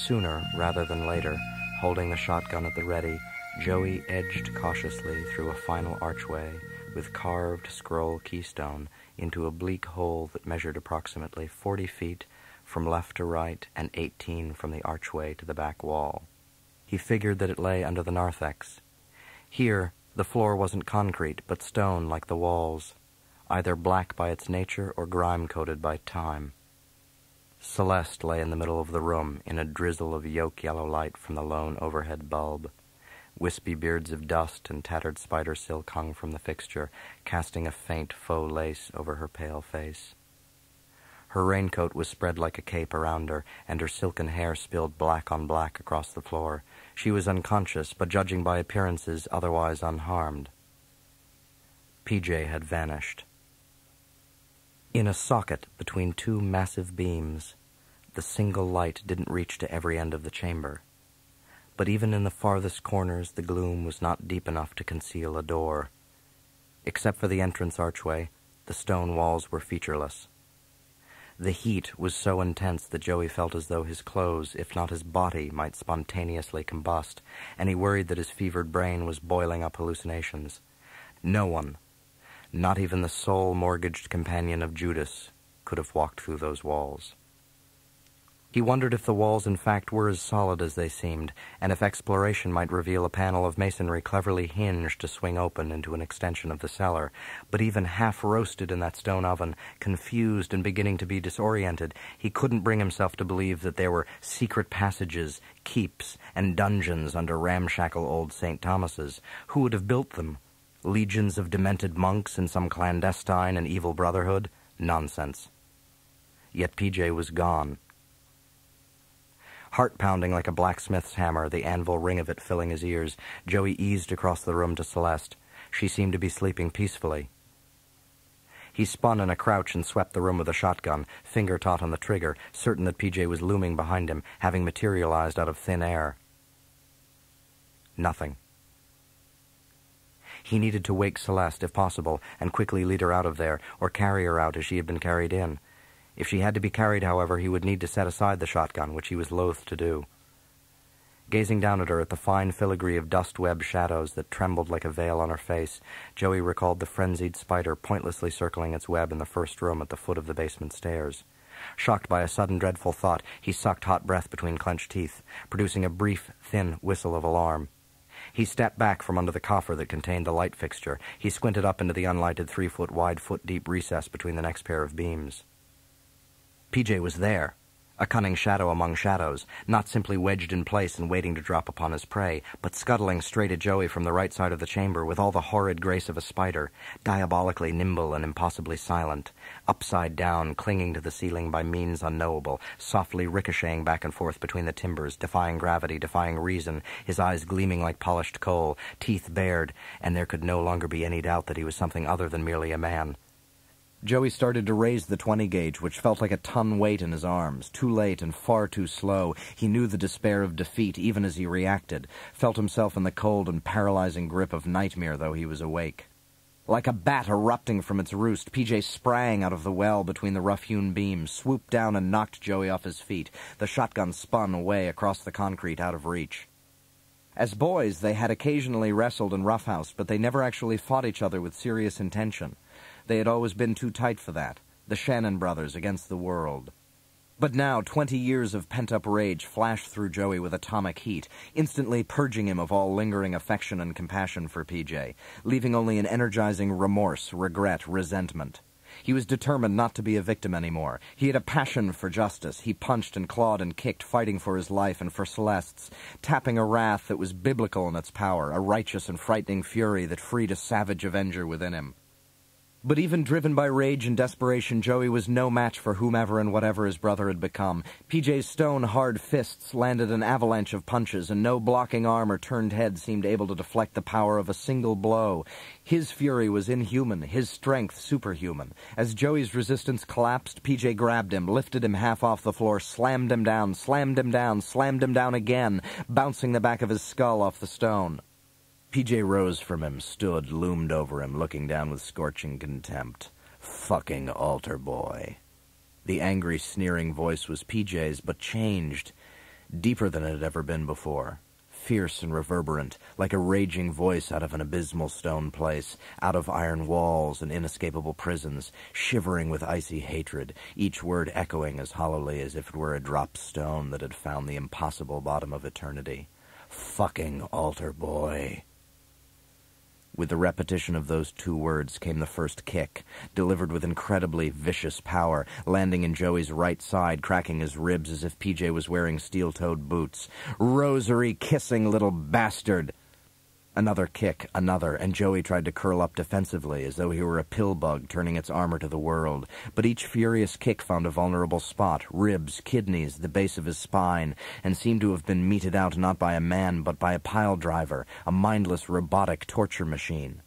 Sooner rather than later, holding the shotgun at the ready, Joey edged cautiously through a final archway with carved scroll keystone into a bleak hole that measured approximately 40 feet from left to right and 18 from the archway to the back wall. He figured that it lay under the narthex. Here, the floor wasn't concrete, but stone like the walls, either black by its nature or grime-coated by time. Celeste lay in the middle of the room in a drizzle of yolk-yellow light from the lone overhead bulb. Wispy beards of dust and tattered spider silk hung from the fixture, casting a faint faux lace over her pale face. Her raincoat was spread like a cape around her, and her silken hair spilled black on black across the floor. She was unconscious, but judging by appearances, otherwise unharmed. PJ had vanished. In a socket between two massive beams, the single light didn't reach to every end of the chamber. But even in the farthest corners, the gloom was not deep enough to conceal a door. Except for the entrance archway, the stone walls were featureless. The heat was so intense that Joey felt as though his clothes, if not his body, might spontaneously combust, and he worried that his fevered brain was boiling up hallucinations. No one, not even the sole mortgaged companion of Judas, could have walked through those walls. He wondered if the walls in fact were as solid as they seemed, and if exploration might reveal a panel of masonry cleverly hinged to swing open into an extension of the cellar. But even half-roasted in that stone oven, confused and beginning to be disoriented, he couldn't bring himself to believe that there were secret passages, keeps, and dungeons under ramshackle old St. Thomas's. Who would have built them? Legions of demented monks in some clandestine and evil brotherhood? Nonsense. Yet PJ was gone. Heart-pounding like a blacksmith's hammer, the anvil ring of it filling his ears, Joey eased across the room to Celeste. She seemed to be sleeping peacefully. He spun in a crouch and swept the room with a shotgun, finger taut on the trigger, certain that PJ was looming behind him, having materialized out of thin air. Nothing. He needed to wake Celeste, if possible, and quickly lead her out of there, or carry her out as she had been carried in. If she had to be carried, however, he would need to set aside the shotgun, which he was loath to do. Gazing down at her at the fine filigree of dust-webbed shadows that trembled like a veil on her face, Joey recalled the frenzied spider pointlessly circling its web in the first room at the foot of the basement stairs. Shocked by a sudden dreadful thought, he sucked hot breath between clenched teeth, producing a brief, thin whistle of alarm. He stepped back from under the coffer that contained the light fixture. He squinted up into the unlighted 3-foot-wide, foot-deep recess between the next pair of beams. PJ was there, a cunning shadow among shadows, not simply wedged in place and waiting to drop upon his prey, but scuttling straight at Joey from the right side of the chamber with all the horrid grace of a spider, diabolically nimble and impossibly silent, upside down, clinging to the ceiling by means unknowable, softly ricocheting back and forth between the timbers, defying gravity, defying reason, his eyes gleaming like polished coal, teeth bared, and there could no longer be any doubt that he was something other than merely a man. Joey started to raise the 20-gauge, which felt like a ton weight in his arms. Too late and far too slow. He knew the despair of defeat even as he reacted, felt himself in the cold and paralyzing grip of nightmare though he was awake. Like a bat erupting from its roost, PJ sprang out of the well between the rough-hewn beams, swooped down and knocked Joey off his feet. The shotgun spun away across the concrete out of reach. As boys, they had occasionally wrestled and roughhoused, but they never actually fought each other with serious intention. They had always been too tight for that, the Shannon brothers against the world. But now 20 years of pent-up rage flashed through Joey with atomic heat, instantly purging him of all lingering affection and compassion for PJ, leaving only an energizing remorse, regret, resentment. He was determined not to be a victim anymore. He had a passion for justice. He punched and clawed and kicked, fighting for his life and for Celeste's, tapping a wrath that was biblical in its power, a righteous and frightening fury that freed a savage avenger within him. But even driven by rage and desperation, Joey was no match for whomever and whatever his brother had become. PJ's stone-hard fists landed an avalanche of punches, and no blocking arm or turned head seemed able to deflect the power of a single blow. His fury was inhuman, his strength superhuman. As Joey's resistance collapsed, PJ grabbed him, lifted him half off the floor, slammed him down, slammed him down, slammed him down again, bouncing the back of his skull off the stone. PJ rose from him, stood, loomed over him, looking down with scorching contempt. Fucking altar boy. The angry, sneering voice was PJ's, but changed. deeper than it had ever been before, fierce and reverberant, like a raging voice out of an abysmal stone place, out of iron walls and inescapable prisons, shivering with icy hatred, each word echoing as hollowly as if it were a dropped stone that had found the impossible bottom of eternity. Fucking altar boy. With the repetition of those two words came the first kick, delivered with incredibly vicious power, landing in Joey's right side, cracking his ribs as if PJ was wearing steel-toed boots. Rosary-kissing little bastard! Another kick, another, and Joey tried to curl up defensively, as though he were a pill bug turning its armor to the world. But each furious kick found a vulnerable spot, ribs, kidneys, the base of his spine, and seemed to have been meted out not by a man, but by a pile driver, a mindless robotic torture machine.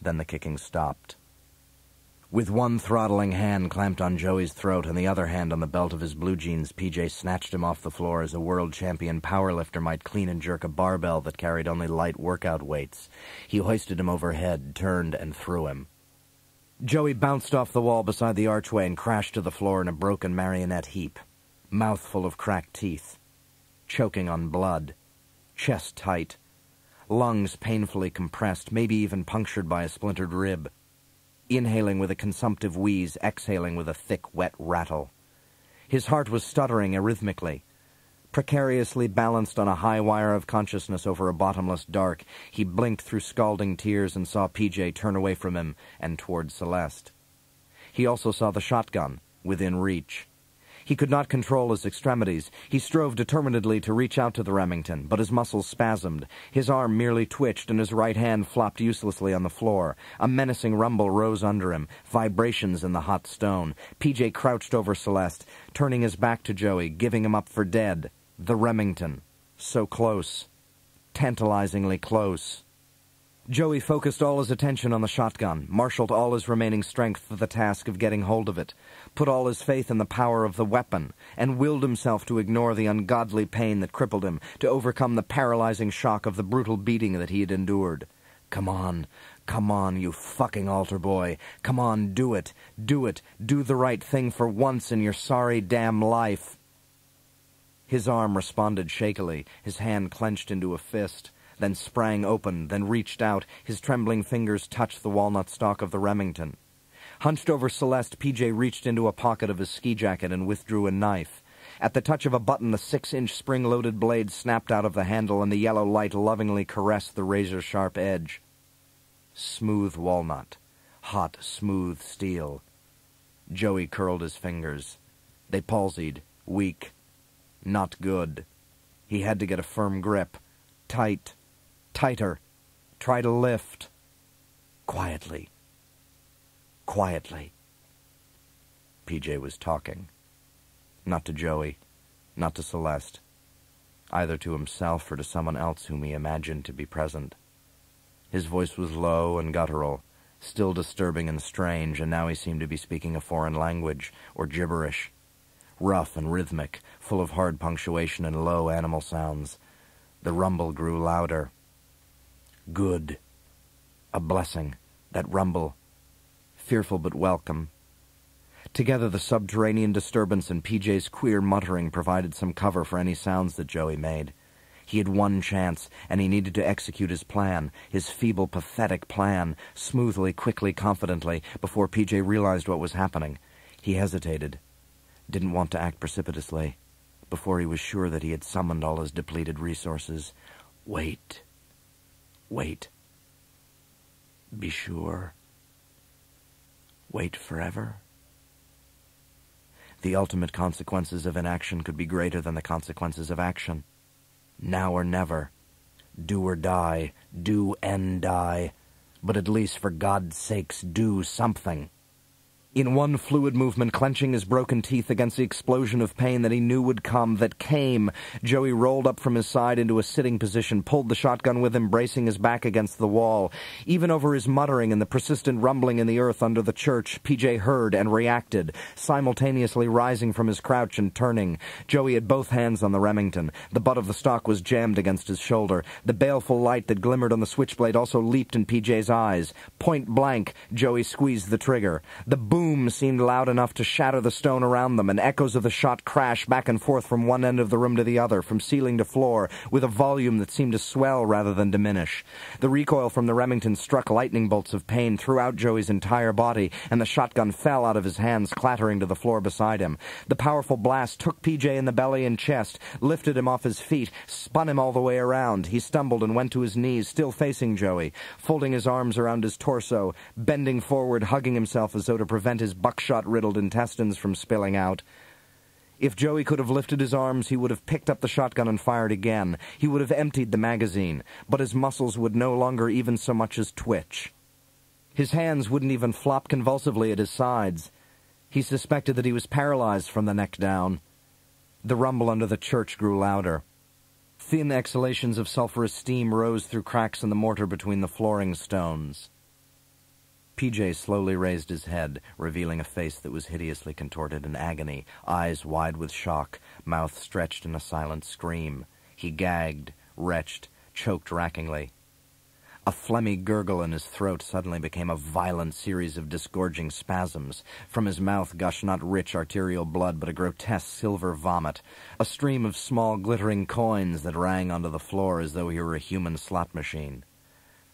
Then the kicking stopped. With one throttling hand clamped on Joey's throat and the other hand on the belt of his blue jeans, PJ snatched him off the floor as a world champion powerlifter might clean and jerk a barbell that carried only light workout weights. He hoisted him overhead, turned, and threw him. Joey bounced off the wall beside the archway and crashed to the floor in a broken marionette heap, mouth full of cracked teeth, choking on blood, chest tight, lungs painfully compressed, maybe even punctured by a splintered rib. Inhaling with a consumptive wheeze, exhaling with a thick, wet rattle. His heart was stuttering arrhythmically. Precariously balanced on a high wire of consciousness over a bottomless dark, he blinked through scalding tears and saw PJ turn away from him and toward Celeste. He also saw the shotgun, within reach. He could not control his extremities. He strove determinedly to reach out to the Remington, but his muscles spasmed. His arm merely twitched, and his right hand flopped uselessly on the floor. A menacing rumble rose under him, vibrations in the hot stone. PJ crouched over Celeste, turning his back to Joey, giving him up for dead. The Remington. So close. Tantalizingly close. Joey focused all his attention on the shotgun, marshaled all his remaining strength for the task of getting hold of it, put all his faith in the power of the weapon, and willed himself to ignore the ungodly pain that crippled him, to overcome the paralyzing shock of the brutal beating that he had endured. Come on, you fucking altar boy. Come on, do it, do the right thing for once in your sorry damn life. His arm responded shakily, his hand clenched into a fist, then sprang open, then reached out. His trembling fingers touched the walnut stalk of the Remington. Hunched over Celeste, PJ reached into a pocket of his ski jacket and withdrew a knife. At the touch of a button, the 6-inch spring-loaded blade snapped out of the handle, and the yellow light lovingly caressed the razor-sharp edge. Smooth walnut. Hot, smooth steel. Joey curled his fingers. They palsied, weak. Not good. He had to get a firm grip. Tight. Tighter. Try to lift. Quietly. Quietly. PJ was talking. Not to Joey. Not to Celeste. Either to himself or to someone else whom he imagined to be present. His voice was low and guttural, still disturbing and strange, and now he seemed to be speaking a foreign language, or gibberish. Rough and rhythmic, full of hard punctuation and low animal sounds. The rumble grew louder. Good. A blessing. That rumble. Fearful but welcome. Together the subterranean disturbance and PJ's queer muttering provided some cover for any sounds that Joey made. He had one chance, and he needed to execute his plan, his feeble, pathetic plan, smoothly, quickly, confidently, before PJ realized what was happening. He hesitated. Didn't want to act precipitously. Before he was sure that he had summoned all his depleted resources. Wait. Wait. Be sure. Wait forever. The ultimate consequences of inaction could be greater than the consequences of action. Now or never. Do or die. Do and die. But at least, for God's sakes, do something. In one fluid movement, clenching his broken teeth against the explosion of pain that he knew would come, that came, Joey rolled up from his side into a sitting position, pulled the shotgun with him, bracing his back against the wall. Even over his muttering and the persistent rumbling in the earth under the church, PJ heard and reacted, simultaneously rising from his crouch and turning. Joey had both hands on the Remington. The butt of the stock was jammed against his shoulder. The baleful light that glimmered on the switchblade also leaped in PJ's eyes. Point blank, Joey squeezed the trigger. The boom boom seemed loud enough to shatter the stone around them, and echoes of the shot crashed back and forth from one end of the room to the other, from ceiling to floor, with a volume that seemed to swell rather than diminish. The recoil from the Remington struck lightning bolts of pain throughout Joey's entire body, and the shotgun fell out of his hands, clattering to the floor beside him. The powerful blast took PJ in the belly and chest, lifted him off his feet, spun him all the way around. He stumbled and went to his knees, still facing Joey, folding his arms around his torso, bending forward, hugging himself as though to prevent his buckshot-riddled intestines from spilling out. If Joey could have lifted his arms, he would have picked up the shotgun and fired again. He would have emptied the magazine, but his muscles would no longer even so much as twitch. His hands wouldn't even flop convulsively at his sides. He suspected that he was paralyzed from the neck down. The rumble under the church grew louder. Thin exhalations of sulphurous steam rose through cracks in the mortar between the flooring stones. PJ slowly raised his head, revealing a face that was hideously contorted in agony, eyes wide with shock, mouth stretched in a silent scream. He gagged, retched, choked rackingly. A phlegmy gurgle in his throat suddenly became a violent series of disgorging spasms. From his mouth gushed not rich arterial blood, but a grotesque silver vomit, a stream of small glittering coins that rang onto the floor as though he were a human slot machine.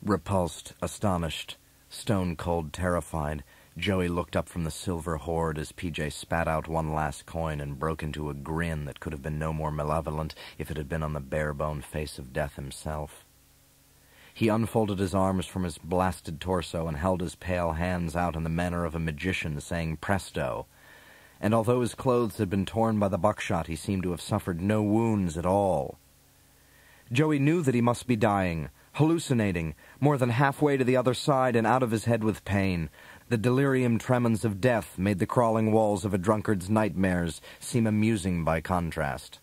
Repulsed, astonished, stone-cold terrified, Joey looked up from the silver hoard as PJ spat out one last coin and broke into a grin that could have been no more malevolent if it had been on the bare-bone face of death himself. He unfolded his arms from his blasted torso and held his pale hands out in the manner of a magician, saying presto. And although his clothes had been torn by the buckshot, he seemed to have suffered no wounds at all. Joey knew that he must be dying, hallucinating, more than halfway to the other side and out of his head with pain. The delirium tremens of death made the crawling walls of a drunkard's nightmares seem amusing by contrast.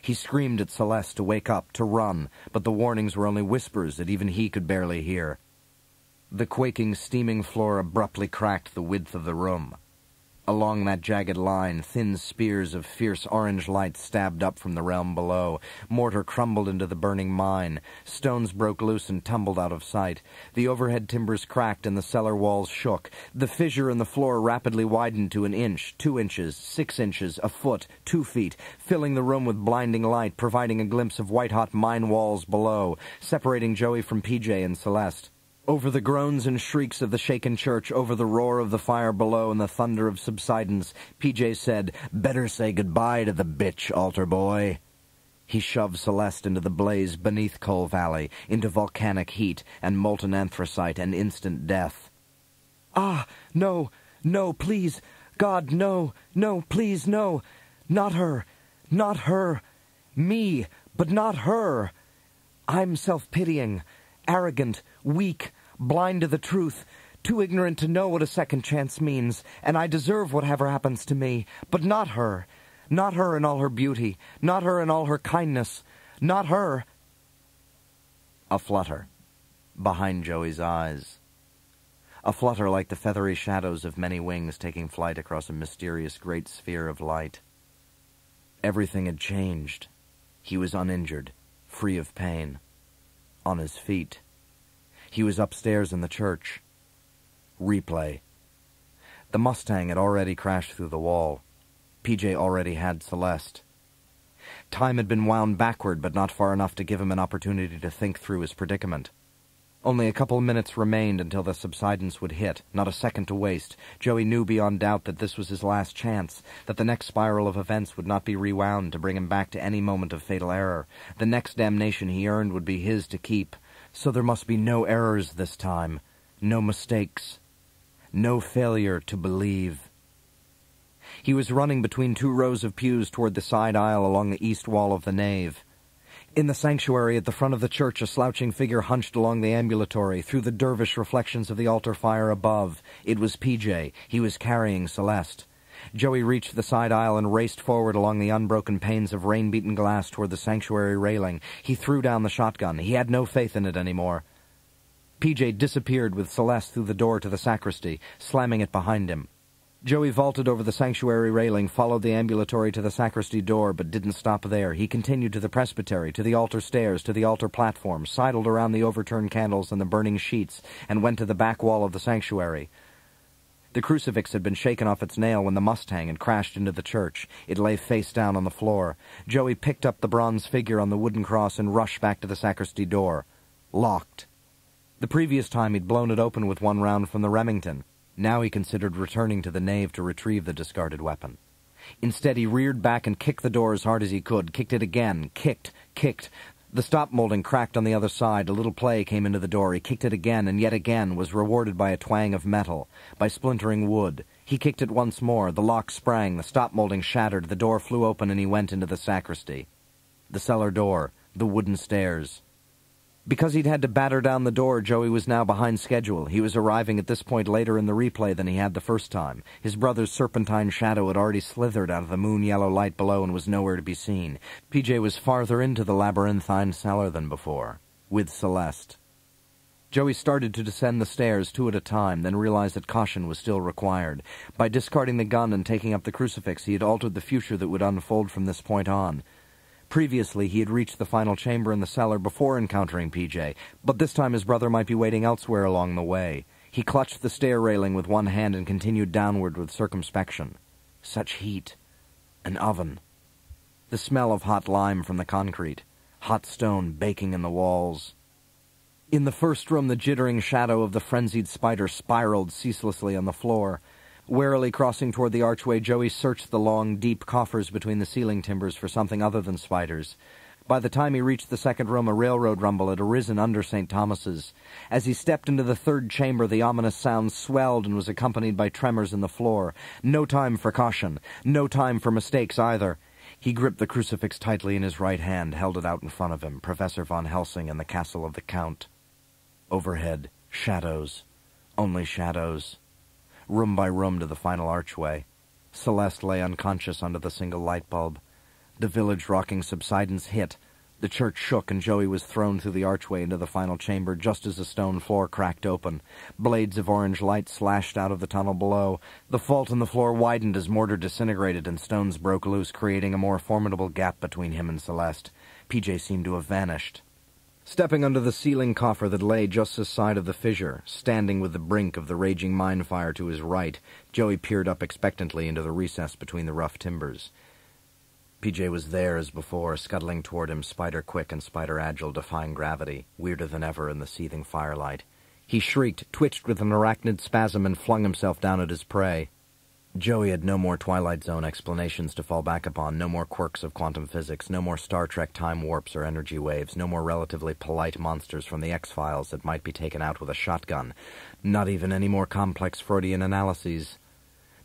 He screamed at Celeste to wake up, to run, but the warnings were only whispers that even he could barely hear. The quaking, steaming floor abruptly cracked the width of the room. Along that jagged line, thin spears of fierce orange light stabbed up from the realm below. Mortar crumbled into the burning mine. Stones broke loose and tumbled out of sight. The overhead timbers cracked and the cellar walls shook. The fissure in the floor rapidly widened to an inch, 2 inches, 6 inches, a foot, 2 feet, filling the room with blinding light, providing a glimpse of white-hot mine walls below, separating Joey from PJ and Celeste. Over the groans and shrieks of the shaken church, over the roar of the fire below and the thunder of subsidence, PJ said, "Better say goodbye to the bitch, altar boy." He shoved Celeste into the blaze beneath Coal Valley, into volcanic heat and molten anthracite and instant death. "Ah, no, no, please, God, no, no, please, no, not her, not her, me, but not her. I'm self-pitying, arrogant, weak, blind to the truth, too ignorant to know what a second chance means, and I deserve whatever happens to me, but not her. Not her in all her beauty, not her in all her kindness, not her." A flutter behind Joey's eyes. A flutter like the feathery shadows of many wings taking flight across a mysterious great sphere of light. Everything had changed. He was uninjured, free of pain, on his feet. He was upstairs in the church. Replay. The Mustang had already crashed through the wall. PJ already had Celeste. Time had been wound backward, but not far enough to give him an opportunity to think through his predicament. Only a couple minutes remained until the subsidence would hit, not a second to waste. Joey knew beyond doubt that this was his last chance, that the next spiral of events would not be rewound to bring him back to any moment of fatal error. The next damnation he earned would be his to keep. So there must be no errors this time, no mistakes, no failure to believe. He was running between 2 rows of pews toward the side aisle along the east wall of the nave. In the sanctuary at the front of the church, a slouching figure hunched along the ambulatory, through the dervish reflections of the altar fire above. It was PJ. He was carrying Celeste. Joey reached the side aisle and raced forward along the unbroken panes of rain-beaten glass toward the sanctuary railing. He threw down the shotgun. He had no faith in it anymore. PJ disappeared with Celeste through the door to the sacristy, slamming it behind him. Joey vaulted over the sanctuary railing, followed the ambulatory to the sacristy door, but didn't stop there. He continued to the presbytery, to the altar stairs, to the altar platform, sidled around the overturned candles and the burning sheets, and went to the back wall of the sanctuary. The crucifix had been shaken off its nail when the Mustang had crashed into the church. It lay face down on the floor. Joey picked up the bronze figure on the wooden cross and rushed back to the sacristy door. Locked. The previous time he'd blown it open with one round from the Remington. Now he considered returning to the nave to retrieve the discarded weapon. Instead, he reared back and kicked the door as hard as he could, kicked it again, kicked. The stop molding cracked on the other side. A little play came into the door. He kicked it again, and yet again, was rewarded by a twang of metal, by splintering wood. He kicked it once more. The lock sprang, the stop molding shattered, the door flew open, and he went into the sacristy. The cellar door, the wooden stairs. Because he'd had to batter down the door, Joey was now behind schedule. He was arriving at this point later in the replay than he had the first time. His brother's serpentine shadow had already slithered out of the moon-yellow light below and was nowhere to be seen. PJ was farther into the labyrinthine cellar than before, with Celeste. Joey started to descend the stairs 2 at a time, then realized that caution was still required. By discarding the gun and taking up the crucifix, he had altered the future that would unfold from this point on. Previously, he had reached the final chamber in the cellar before encountering PJ, but this time his brother might be waiting elsewhere along the way. He clutched the stair railing with one hand and continued downward with circumspection. Such heat. An oven. The smell of hot lime from the concrete. Hot stone baking in the walls. In the first room, the jittering shadow of the frenzied spider spiraled ceaselessly on the floor. Warily crossing toward the archway, Joey searched the long, deep coffers between the ceiling timbers for something other than spiders. By the time he reached the second room, a railroad rumble had arisen under St. Thomas's. As he stepped into the third chamber, the ominous sound swelled and was accompanied by tremors in the floor. No time for caution. No time for mistakes either. He gripped the crucifix tightly in his right hand, held it out in front of him, Professor von Helsing and the castle of the Count. Overhead, shadows. Only shadows. Room by room to the final archway. Celeste lay unconscious under the single light bulb. The village rocking subsidence hit. The church shook, and Joey was thrown through the archway into the final chamber just as the stone floor cracked open. Blades of orange light slashed out of the tunnel below. The fault in the floor widened as mortar disintegrated and stones broke loose, creating a more formidable gap between him and Celeste. PJ seemed to have vanished. Stepping under the ceiling coffer that lay just this side of the fissure, standing with the brink of the raging mine fire to his right, Joey peered up expectantly into the recess between the rough timbers. PJ was there as before, scuttling toward him, spider-quick and spider-agile, defying gravity, weirder than ever in the seething firelight. He shrieked, twitched with an arachnid spasm, and flung himself down at his prey. Joey had no more Twilight Zone explanations to fall back upon, no more quirks of quantum physics, no more Star Trek time warps or energy waves, no more relatively polite monsters from the X-Files that might be taken out with a shotgun, not even any more complex Freudian analyses.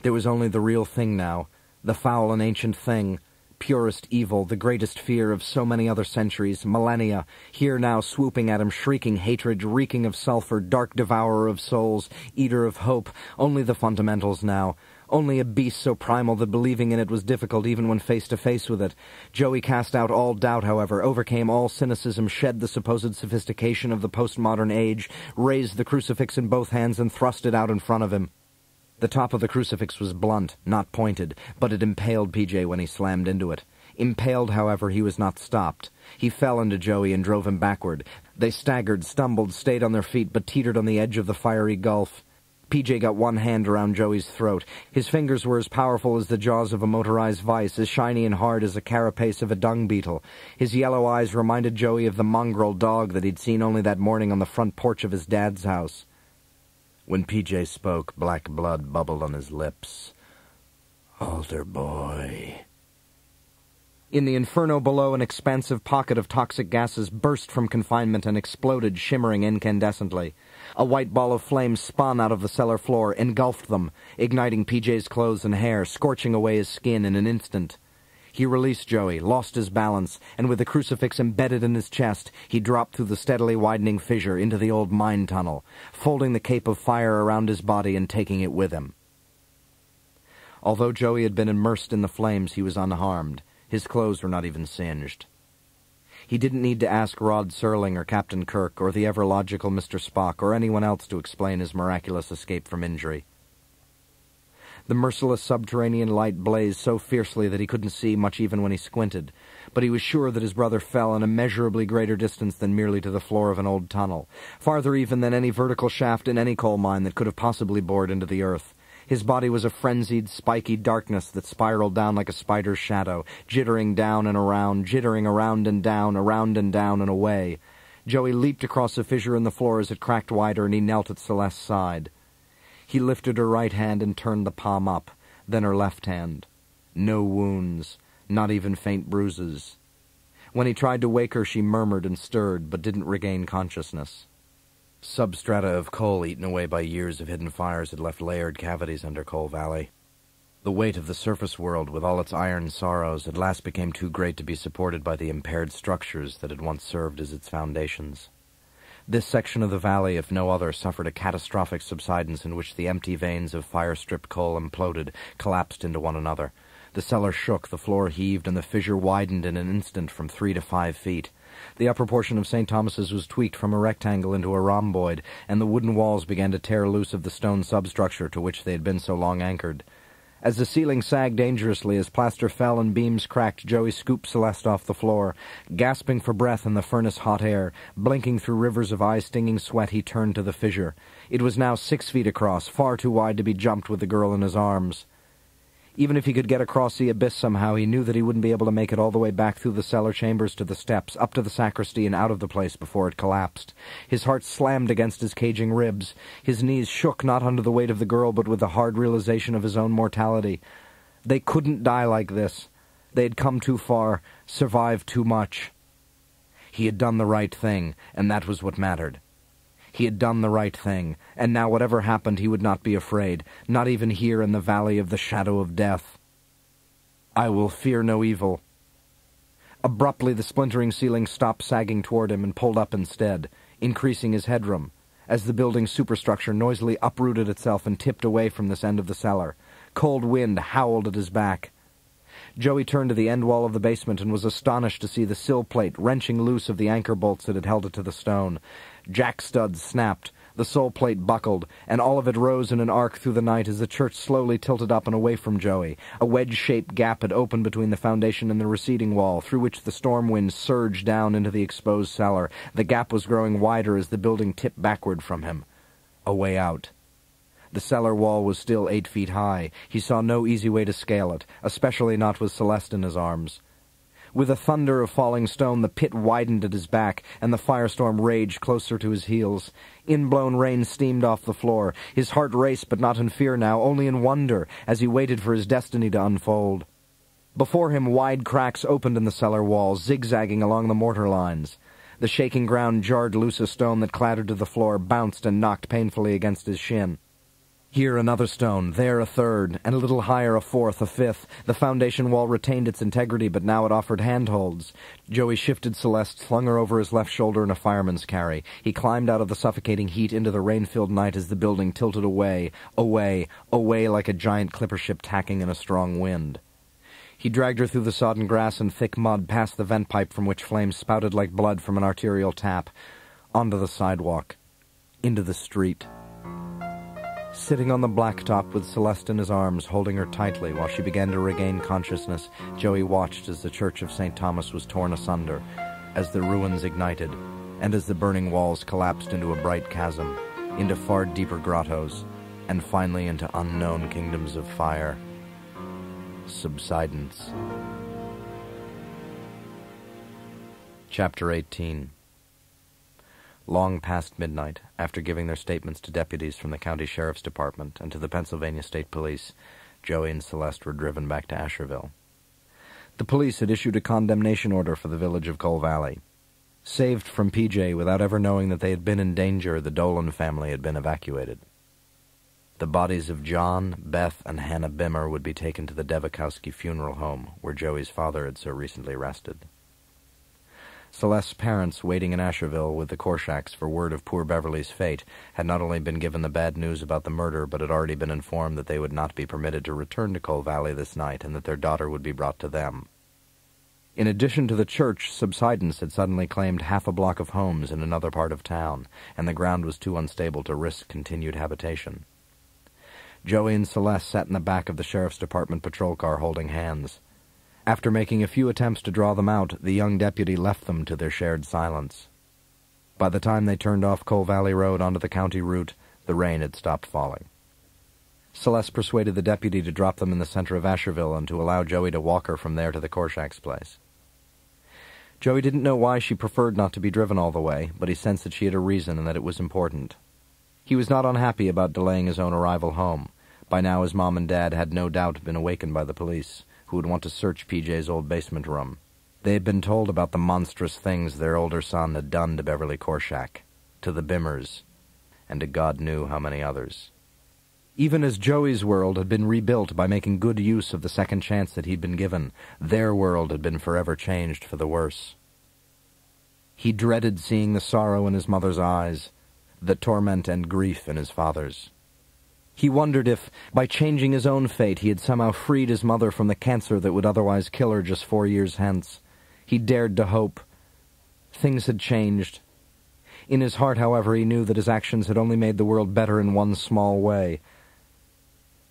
There was only the real thing now, the foul and ancient thing, purest evil, the greatest fear of so many other centuries, millennia, here now swooping at him, shrieking hatred, reeking of sulfur, dark devourer of souls, eater of hope, only the fundamentals now. Only a beast so primal that believing in it was difficult even when face to face with it. Joey cast out all doubt, however, overcame all cynicism, shed the supposed sophistication of the postmodern age, raised the crucifix in both hands and thrust it out in front of him. The top of the crucifix was blunt, not pointed, but it impaled PJ when he slammed into it. Impaled, however, he was not stopped. He fell into Joey and drove him backward. They staggered, stumbled, stayed on their feet, but teetered on the edge of the fiery gulf. PJ got one hand around Joey's throat. His fingers were as powerful as the jaws of a motorized vice, as shiny and hard as the carapace of a dung beetle. His yellow eyes reminded Joey of the mongrel dog that he'd seen only that morning on the front porch of his dad's house. When PJ spoke, black blood bubbled on his lips. "Altar boy." In the inferno below, an expansive pocket of toxic gases burst from confinement and exploded, shimmering incandescently. A white ball of flame spun out of the cellar floor, engulfed them, igniting PJ's clothes and hair, scorching away his skin in an instant. He released Joey, lost his balance, and with the crucifix embedded in his chest, he dropped through the steadily widening fissure into the old mine tunnel, folding the cape of fire around his body and taking it with him. Although Joey had been immersed in the flames, he was unharmed. His clothes were not even singed. He didn't need to ask Rod Serling or Captain Kirk or the ever-logical Mr. Spock or anyone else to explain his miraculous escape from injury. The merciless subterranean light blazed so fiercely that he couldn't see much even when he squinted, but he was sure that his brother fell an immeasurably greater distance than merely to the floor of an old tunnel, farther even than any vertical shaft in any coal mine that could have possibly bored into the earth. His body was a frenzied, spiky darkness that spiraled down like a spider's shadow, jittering down and around, jittering around and down and away. Joey leaped across a fissure in the floor as it cracked wider, and he knelt at Celeste's side. He lifted her right hand and turned the palm up, then her left hand. No wounds, not even faint bruises. When he tried to wake her, she murmured and stirred, but didn't regain consciousness. Substrata of coal eaten away by years of hidden fires had left layered cavities under Coal Valley. The weight of the surface world, with all its iron sorrows, at last became too great to be supported by the impaired structures that had once served as its foundations. This section of the valley, if no other, suffered a catastrophic subsidence in which the empty veins of fire-stripped coal imploded, collapsed into one another. The cellar shook, the floor heaved, and the fissure widened in an instant from 3 to 5 feet. The upper portion of St. Thomas's was tweaked from a rectangle into a rhomboid, and the wooden walls began to tear loose of the stone substructure to which they had been so long anchored. As the ceiling sagged dangerously, as plaster fell and beams cracked, Joey scooped Celeste off the floor. Gasping for breath in the furnace-hot air, blinking through rivers of eye-stinging sweat, he turned to the fissure. It was now 6 feet across, far too wide to be jumped with the girl in his arms. Even if he could get across the abyss somehow, he knew that he wouldn't be able to make it all the way back through the cellar chambers to the steps, up to the sacristy and out of the place before it collapsed. His heart slammed against his caging ribs. His knees shook not under the weight of the girl, but with the hard realization of his own mortality. They couldn't die like this. They had come too far, survived too much. He had done the right thing, and that was what mattered. He had done the right thing, and now whatever happened he would not be afraid, not even here in the valley of the shadow of death. I will fear no evil. Abruptly the splintering ceiling stopped sagging toward him and pulled up instead, increasing his headroom, as the building's superstructure noisily uprooted itself and tipped away from this end of the cellar. Cold wind howled at his back. Joey turned to the end wall of the basement and was astonished to see the sill plate wrenching loose of the anchor bolts that had held it to the stone. Jack studs snapped, the sole plate buckled, and all of it rose in an arc through the night as the church slowly tilted up and away from Joey. A wedge-shaped gap had opened between the foundation and the receding wall, through which the storm wind surged down into the exposed cellar. The gap was growing wider as the building tipped backward from him. A way out. The cellar wall was still 8 feet high. He saw no easy way to scale it, especially not with Celeste in his arms. With a thunder of falling stone, the pit widened at his back, and the firestorm raged closer to his heels. In-blown rain steamed off the floor. His heart raced, but not in fear now, only in wonder, as he waited for his destiny to unfold. Before him, wide cracks opened in the cellar wall, zigzagging along the mortar lines. The shaking ground jarred loose a stone that clattered to the floor, bounced and knocked painfully against his shin. Here another stone, there a third, and a little higher a fourth, a fifth. The foundation wall retained its integrity, but now it offered handholds. Joey shifted Celeste, flung her over his left shoulder in a fireman's carry. He climbed out of the suffocating heat into the rain-filled night as the building tilted away like a giant clipper ship tacking in a strong wind. He dragged her through the sodden grass and thick mud past the vent pipe from which flames spouted like blood from an arterial tap, onto the sidewalk, into the street. Sitting on the blacktop with Celeste in his arms, holding her tightly while she began to regain consciousness, Joey watched as the church of St. Thomas was torn asunder, as the ruins ignited, and as the burning walls collapsed into a bright chasm, into far deeper grottos, and finally into unknown kingdoms of fire. Subsidence. Chapter 18. Long past midnight, after giving their statements to deputies from the county sheriff's department and to the Pennsylvania State Police, Joey and Celeste were driven back to Asherville. The police had issued a condemnation order for the village of Coal Valley. Saved from PJ without ever knowing that they had been in danger, the Dolan family had been evacuated. The bodies of John, Beth, and Hannah Bimmer would be taken to the Devakowski funeral home, where Joey's father had so recently rested. Celeste's parents, waiting in Asherville with the Korshaks for word of poor Beverly's fate, had not only been given the bad news about the murder, but had already been informed that they would not be permitted to return to Coal Valley this night, and that their daughter would be brought to them. In addition to the church, subsidence had suddenly claimed half a block of homes in another part of town, and the ground was too unstable to risk continued habitation. Joey and Celeste sat in the back of the sheriff's department patrol car holding hands. After making a few attempts to draw them out, the young deputy left them to their shared silence. By the time they turned off Coal Valley Road onto the county route, the rain had stopped falling. Celeste persuaded the deputy to drop them in the center of Asherville and to allow Joey to walk her from there to the Korshak's place. Joey didn't know why she preferred not to be driven all the way, but he sensed that she had a reason and that it was important. He was not unhappy about delaying his own arrival home. By now his mom and dad had no doubt been awakened by the police, who would want to search PJ's old basement room. They had been told about the monstrous things their older son had done to Beverly Korshak, to the Bimmers, and to God knew how many others. Even as Joey's world had been rebuilt by making good use of the second chance that he'd been given, their world had been forever changed for the worse. He dreaded seeing the sorrow in his mother's eyes, the torment and grief in his father's. He wondered if, by changing his own fate, he had somehow freed his mother from the cancer that would otherwise kill her just 4 years hence. He dared to hope. Things had changed. In his heart, however, he knew that his actions had only made the world better in one small way.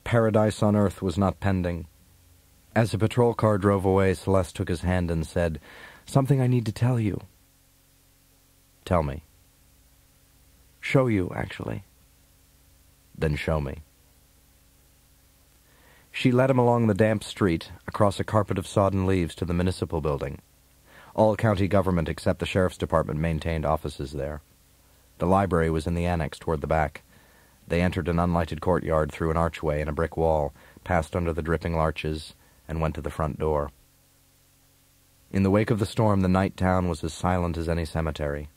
Paradise on earth was not pending. As the patrol car drove away, Celeste took his hand and said, "Something I need to tell you." "Tell me." "Show you, actually." "Then show me." She led him along the damp street, across a carpet of sodden leaves to the municipal building. All county government except the sheriff's department maintained offices there. The library was in the annex toward the back. They entered an unlighted courtyard through an archway in a brick wall, passed under the dripping larches, and went to the front door. In the wake of the storm, the night town was as silent as any cemetery.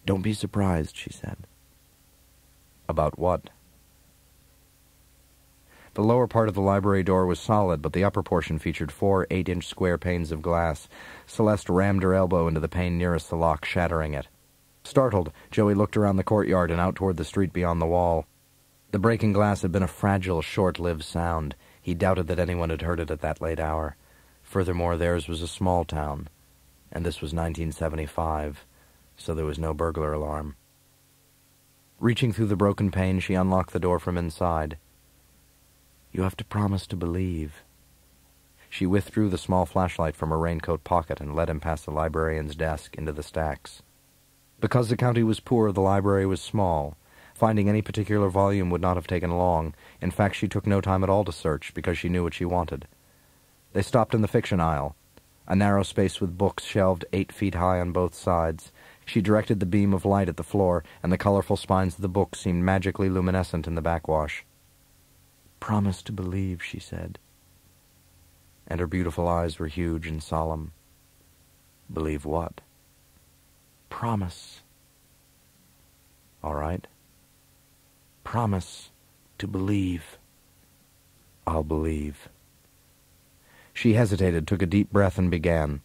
"Don't be surprised," she said. "About what?" The lower part of the library door was solid, but the upper portion featured 4 8-inch square panes of glass. Celeste rammed her elbow into the pane nearest the lock, shattering it. Startled, Joey looked around the courtyard and out toward the street beyond the wall. The breaking glass had been a fragile, short-lived sound. He doubted that anyone had heard it at that late hour. Furthermore, theirs was a small town, and this was 1975, so there was no burglar alarm. Reaching through the broken pane, she unlocked the door from inside. "You have to promise to believe." She withdrew the small flashlight from her raincoat pocket and led him past the librarian's desk into the stacks. Because the county was poor, the library was small. Finding any particular volume would not have taken long. In fact, she took no time at all to search, because she knew what she wanted. They stopped in the fiction aisle, a narrow space with books shelved 8 feet high on both sides. She directed the beam of light at the floor, and the colorful spines of the books seemed magically luminescent in the backwash. "Promise to believe," she said. And her beautiful eyes were huge and solemn. "Believe what?" "Promise." "All right." "Promise to believe." "I'll believe." She hesitated, took a deep breath, and began.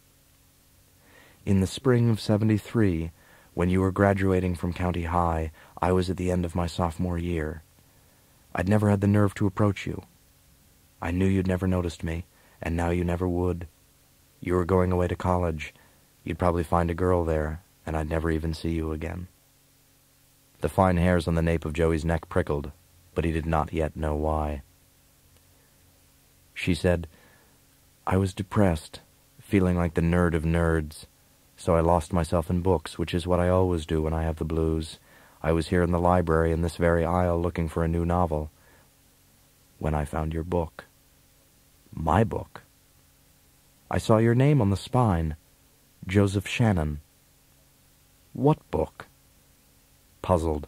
"In the spring of '73, when you were graduating from County High, I was at the end of my sophomore year. I'd never had the nerve to approach you. I knew you'd never noticed me, and now you never would. You were going away to college. You'd probably find a girl there, and I'd never even see you again." The fine hairs on the nape of Joey's neck prickled, but he did not yet know why. She said, "I was depressed, feeling like the nerd of nerds, so I lost myself in books, which is what I always do when I have the blues. I was here in the library in this very aisle looking for a new novel, when I found your book." "My book?" "I saw your name on the spine, Joseph Shannon." "What book?" Puzzled,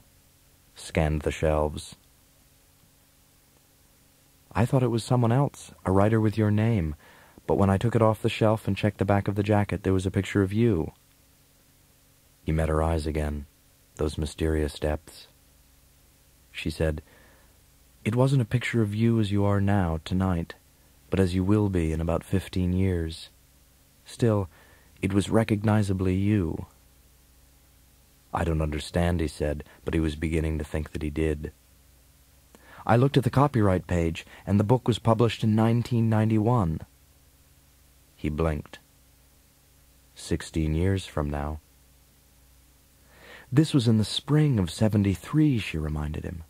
scanned the shelves. "I thought it was someone else, a writer with your name, but when I took it off the shelf and checked the back of the jacket, there was a picture of you." He met her eyes again, those mysterious depths. She said, "It wasn't a picture of you as you are now, tonight, but as you will be in about 15 years. Still, it was recognizably you." "I don't understand," he said, but he was beginning to think that he did. "I looked at the copyright page, and the book was published in 1991. He blinked. 16 years from now. "This was in the spring of '73, she reminded him.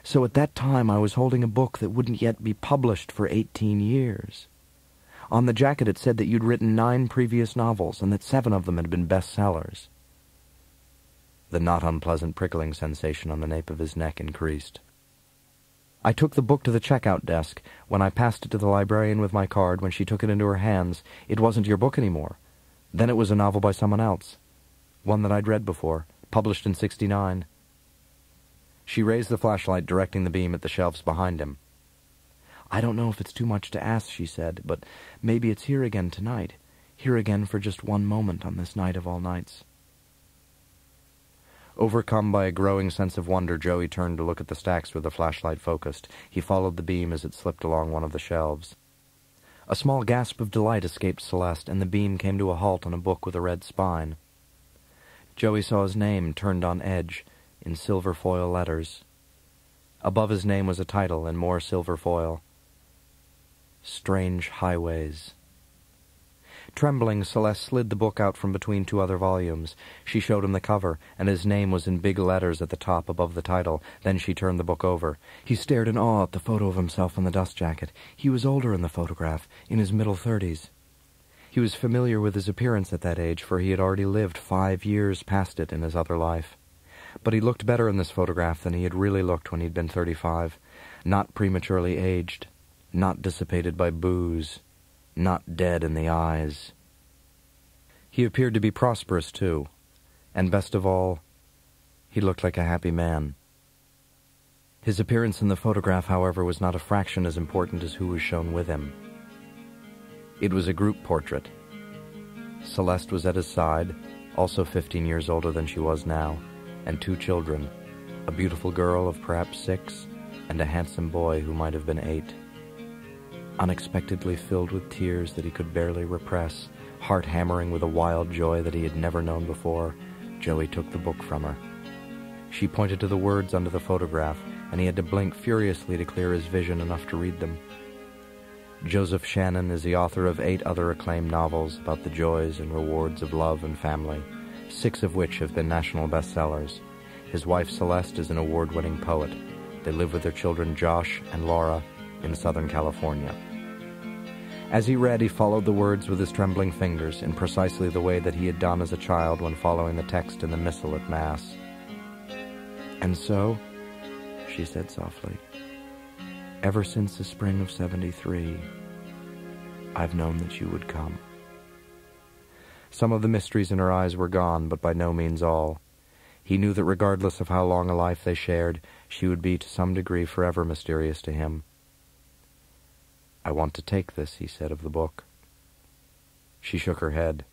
"So at that time I was holding a book that wouldn't yet be published for 18 years. On the jacket it said that you'd written 9 previous novels and that 7 of them had been bestsellers." The not unpleasant prickling sensation on the nape of his neck increased. I took the book to the checkout desk. When I passed it to the librarian with my card, when she took it into her hands, it wasn't your book anymore. Then it was a novel by someone else. One that I'd read before, published in '69. She raised the flashlight, directing the beam at the shelves behind him. I don't know if it's too much to ask, she said, but maybe it's here again tonight. Here again for just one moment on this night of all nights. Overcome by a growing sense of wonder, Joey turned to look at the stacks where the flashlight focused. He followed the beam as it slipped along one of the shelves. A small gasp of delight escaped Celeste, and the beam came to a halt on a book with a red spine. Joey saw his name turned on edge, in silver foil letters. Above his name was a title in more silver foil. Strange Highways. Trembling, Celeste slid the book out from between two other volumes. She showed him the cover, and his name was in big letters at the top above the title. Then she turned the book over. He stared in awe at the photo of himself in the dust jacket. He was older in the photograph, in his middle 30s. He was familiar with his appearance at that age, for he had already lived 5 years past it in his other life. But he looked better in this photograph than he had really looked when he'd been 35. Not prematurely aged, not dissipated by booze, not dead in the eyes. He appeared to be prosperous, too, and best of all, he looked like a happy man. His appearance in the photograph, however, was not a fraction as important as who was shown with him. It was a group portrait. Celeste was at his side, also 15 years older than she was now, and 2 children, a beautiful girl of perhaps 6, and a handsome boy who might have been 8. Unexpectedly filled with tears that he could barely repress, heart hammering with a wild joy that he had never known before, Joey took the book from her. She pointed to the words under the photograph, and he had to blink furiously to clear his vision enough to read them. Joseph Shannon is the author of 8 other acclaimed novels about the joys and rewards of love and family, 6 of which have been national bestsellers. His wife Celeste is an award-winning poet. They live with their children Josh and Laura in Southern California. As he read, he followed the words with his trembling fingers in precisely the way that he had done as a child when following the text in the Missal at Mass. "And so," she said softly, "ever since the spring of '73, I've known that you would come." Some of the mysteries in her eyes were gone, but by no means all. He knew that regardless of how long a life they shared, she would be to some degree forever mysterious to him. "I want to take this," he said of the book. She shook her head.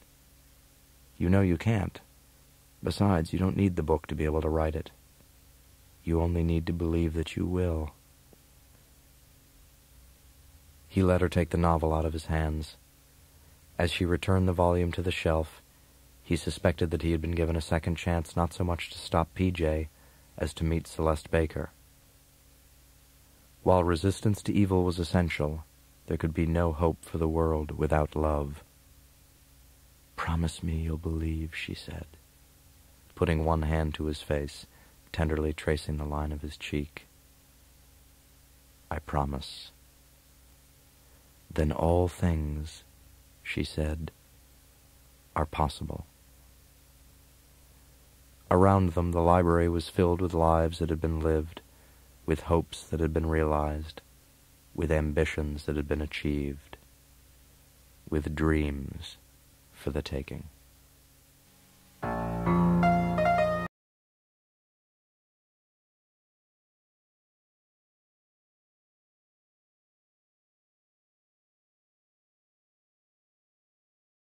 "You know you can't. Besides, you don't need the book to be able to write it. You only need to believe that you will." He let her take the novel out of his hands. As she returned the volume to the shelf, he suspected that he had been given a second chance not so much to stop PJ as to meet Celeste Baker. While resistance to evil was essential, there could be no hope for the world without love. "Promise me you'll believe," she said, putting one hand to his face, tenderly tracing the line of his cheek. "I promise." "Then all things," she said, "are possible." Around them the library was filled with lives that had been lived, with hopes that had been realized, with ambitions that had been achieved, with dreams for the taking.